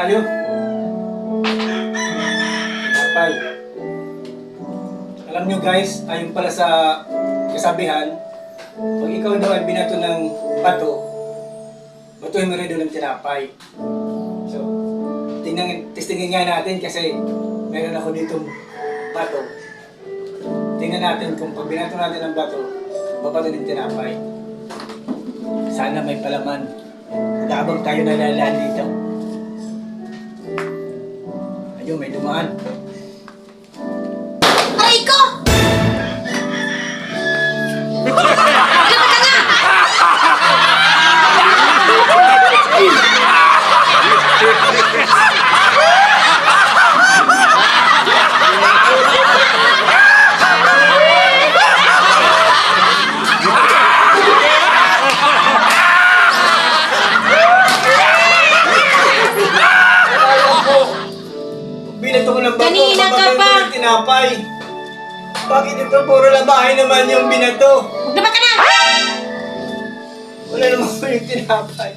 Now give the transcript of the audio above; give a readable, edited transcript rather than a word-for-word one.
tayo. Tinapay. Alam nyo guys, ayon pala sa kasabihan, pag ikaw daw ay binato ng bato, batuhin mo rin doon ng tinapay. So, testingin nga natin kasi meron ako dito bato. Tingnan natin kung pag binato natin ng bato, babato ng tinapay. Sana may palaman. Habang tayo nalalaan dito. Ayun, may dumaan. Aray ko! Binato ko ng bato, Kanina ka babato pa. ng tinapay. Bakit ito puro labahay naman yung binato? Huwag naman ka na! Wala naman po yung tinapay.